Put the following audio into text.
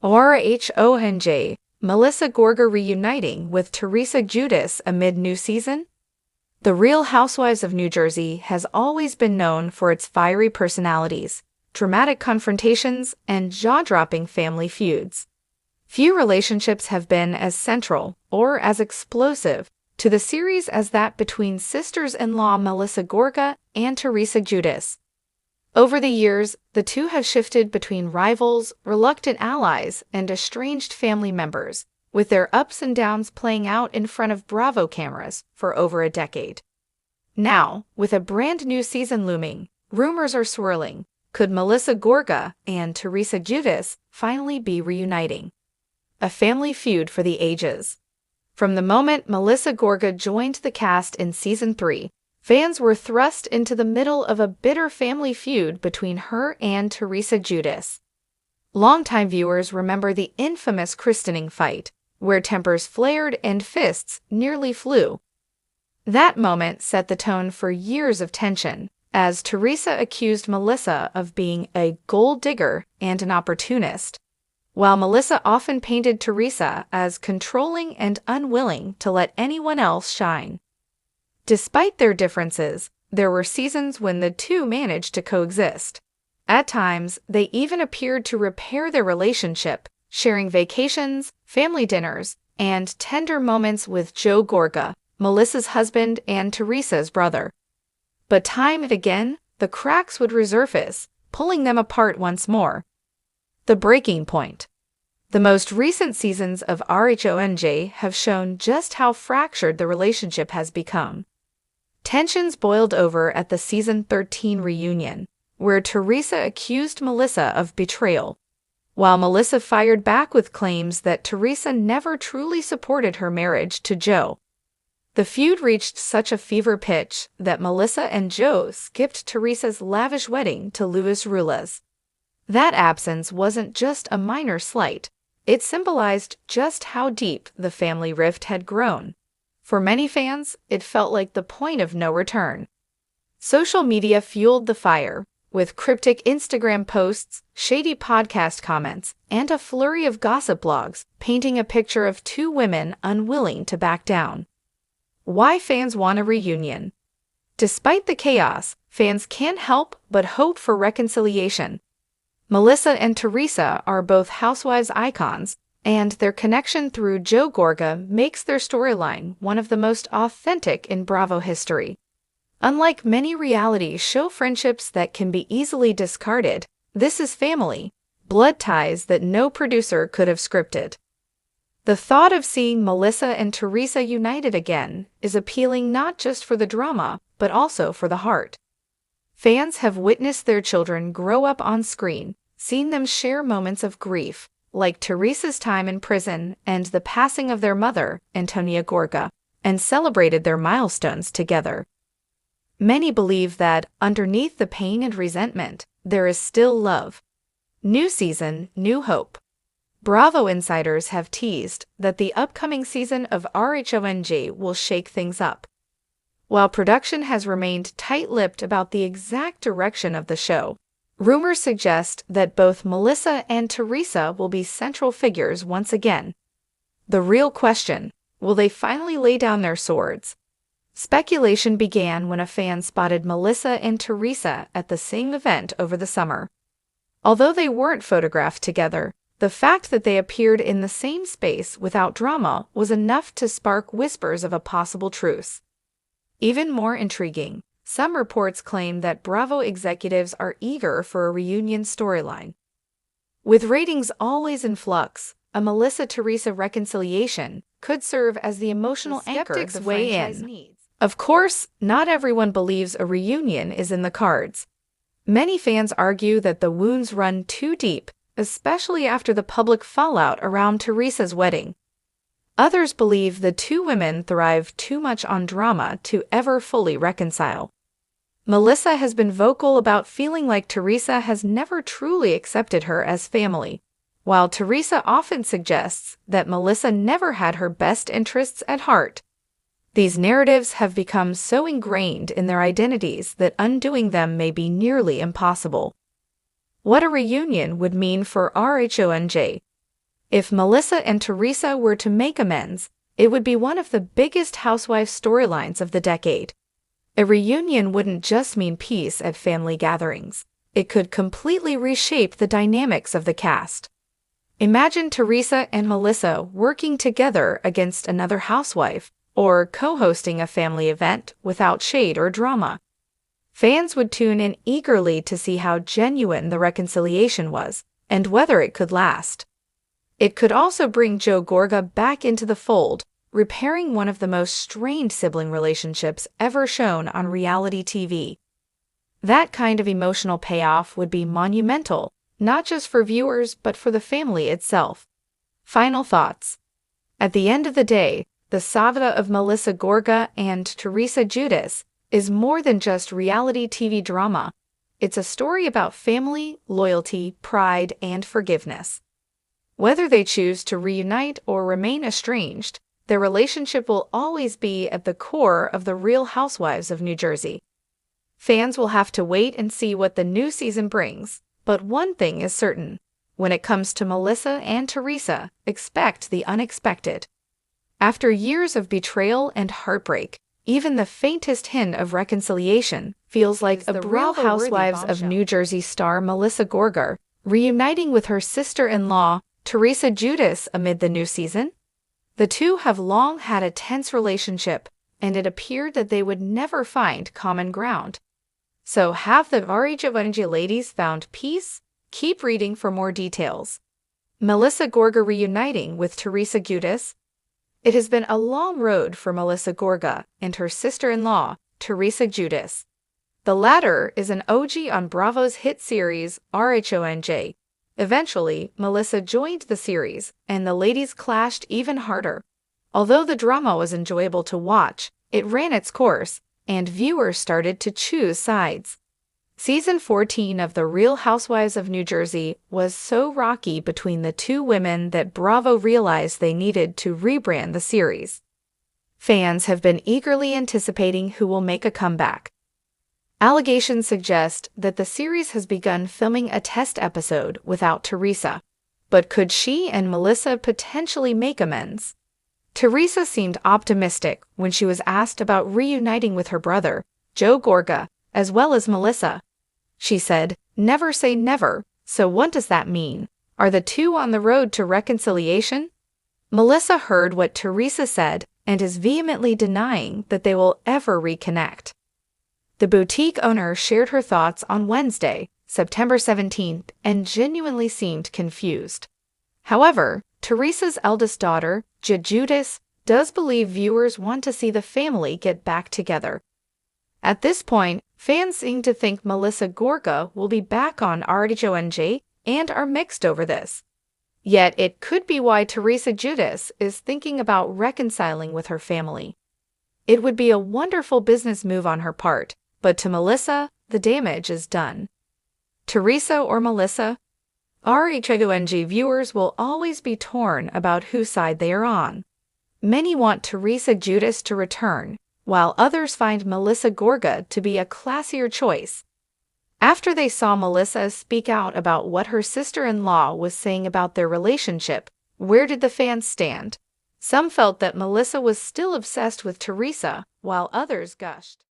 RHONJ, Melissa Gorga reuniting with Teresa Giudice amid new season? The Real Housewives of New Jersey has always been known for its fiery personalities, dramatic confrontations, and jaw-dropping family feuds. Few relationships have been as central or as explosive to the series as that between sisters-in-law Melissa Gorga and Teresa Giudice. Over the years, the two have shifted between rivals, reluctant allies, and estranged family members, with their ups and downs playing out in front of Bravo cameras for over a decade. Now, with a brand new season looming, rumors are swirling. Could Melissa Gorga and Teresa Giudice finally be reuniting? A family feud for the ages. From the moment Melissa Gorga joined the cast in Season 3, fans were thrust into the middle of a bitter family feud between her and Teresa Giudice. Longtime viewers remember the infamous christening fight, where tempers flared and fists nearly flew. That moment set the tone for years of tension, as Teresa accused Melissa of being a gold digger and an opportunist, while Melissa often painted Teresa as controlling and unwilling to let anyone else shine. Despite their differences, there were seasons when the two managed to coexist. At times, they even appeared to repair their relationship, sharing vacations, family dinners, and tender moments with Joe Gorga, Melissa's husband and Teresa's brother. But time and again, the cracks would resurface, pulling them apart once more. The breaking point. The most recent seasons of RHONJ have shown just how fractured the relationship has become. Tensions boiled over at the Season 13 reunion, where Teresa accused Melissa of betrayal, while Melissa fired back with claims that Teresa never truly supported her marriage to Joe. The feud reached such a fever pitch that Melissa and Joe skipped Teresa's lavish wedding to Louis Roulas. That absence wasn't just a minor slight, it symbolized just how deep the family rift had grown. For many fans, it felt like the point of no return. Social media fueled the fire, with cryptic Instagram posts, shady podcast comments, and a flurry of gossip blogs painting a picture of two women unwilling to back down. Why fans want a reunion? Despite the chaos, fans can't help but hope for reconciliation. Melissa and Teresa are both Housewives icons, and their connection through Joe Gorga makes their storyline one of the most authentic in Bravo history. Unlike many reality show friendships that can be easily discarded, this is family, blood ties that no producer could have scripted. The thought of seeing Melissa and Teresa united again is appealing not just for the drama, but also for the heart. Fans have witnessed their children grow up on screen, seen them share moments of grief, like Teresa's time in prison and the passing of their mother, Antonia Gorga, and celebrated their milestones together. Many believe that, underneath the pain and resentment, there is still love. New season, new hope. Bravo insiders have teased that the upcoming season of RHONJ will shake things up. While production has remained tight-lipped about the exact direction of the show, rumors suggest that both Melissa and Teresa will be central figures once again. The real question, will they finally lay down their swords? Speculation began when a fan spotted Melissa and Teresa at the same event over the summer. Although they weren't photographed together, the fact that they appeared in the same space without drama was enough to spark whispers of a possible truce. Even more intriguing, some reports claim that Bravo executives are eager for a reunion storyline. With ratings always in flux, a Melissa-Teresa reconciliation could serve as the emotional anchor the franchise needs. Of course, not everyone believes a reunion is in the cards. Many fans argue that the wounds run too deep, especially after the public fallout around Teresa's wedding. Others believe the two women thrive too much on drama to ever fully reconcile. Melissa has been vocal about feeling like Teresa has never truly accepted her as family, while Teresa often suggests that Melissa never had her best interests at heart. These narratives have become so ingrained in their identities that undoing them may be nearly impossible. What a reunion would mean for RHONJ. If Melissa and Teresa were to make amends, it would be one of the biggest housewife storylines of the decade. A reunion wouldn't just mean peace at family gatherings. It could completely reshape the dynamics of the cast. Imagine Teresa and Melissa working together against another housewife, or co-hosting a family event without shade or drama. Fans would tune in eagerly to see how genuine the reconciliation was, and whether it could last. It could also bring Gorga back into the fold, repairing one of the most strained sibling relationships ever shown on reality TV. That kind of emotional payoff would be monumental, not just for viewers but for the family itself. Final thoughts. At the end of the day, the saga of Melissa Gorga and Teresa Giudice is more than just reality TV drama. It's a story about family, loyalty, pride, and forgiveness. Whether they choose to reunite or remain estranged, their relationship will always be at the core of the Real Housewives of New Jersey. Fans will have to wait and see what the new season brings, but one thing is certain. When it comes to Melissa and Teresa, expect the unexpected. After years of betrayal and heartbreak, even the faintest hint of reconciliation feels like a Real Housewives of New Jersey star Melissa Gorga reuniting with her sister-in-law, Teresa Giudice, amid the new season. The two have long had a tense relationship, and it appeared that they would never find common ground. So have the RHONJ ladies found peace? Keep reading for more details. Melissa Gorga reuniting with Teresa Giudice. It has been a long road for Melissa Gorga and her sister-in-law, Teresa Giudice. The latter is an OG on Bravo's hit series, RHONJ. Eventually, Melissa joined the series, and the ladies clashed even harder. Although the drama was enjoyable to watch, it ran its course, and viewers started to choose sides. Season 14 of The Real Housewives of New Jersey was so rocky between the two women that Bravo realized they needed to rebrand the series. Fans have been eagerly anticipating who will make a comeback. Allegations suggest that the series has begun filming a test episode without Teresa. But could she and Melissa potentially make amends? Teresa seemed optimistic when she was asked about reuniting with her brother, Gorga, as well as Melissa. She said, "Never say never, so what does that mean? Are the two on the road to reconciliation?" Melissa heard what Teresa said and is vehemently denying that they will ever reconnect. The boutique owner shared her thoughts on Wednesday, September 17th, and genuinely seemed confused. However, Teresa's eldest daughter, Giudice, does believe viewers want to see the family get back together. At this point, fans seem to think Melissa Gorga will be back on RHONJ and are mixed over this. Yet it could be why Teresa Giudice is thinking about reconciling with her family. It would be a wonderful business move on her part, but to Melissa, the damage is done. Teresa or Melissa? RHONJ viewers will always be torn about whose side they are on. Many want Teresa Giudice to return, while others find Melissa Gorga to be a classier choice. After they saw Melissa speak out about what her sister-in-law was saying about their relationship, where did the fans stand? Some felt that Melissa was still obsessed with Teresa, while others gushed.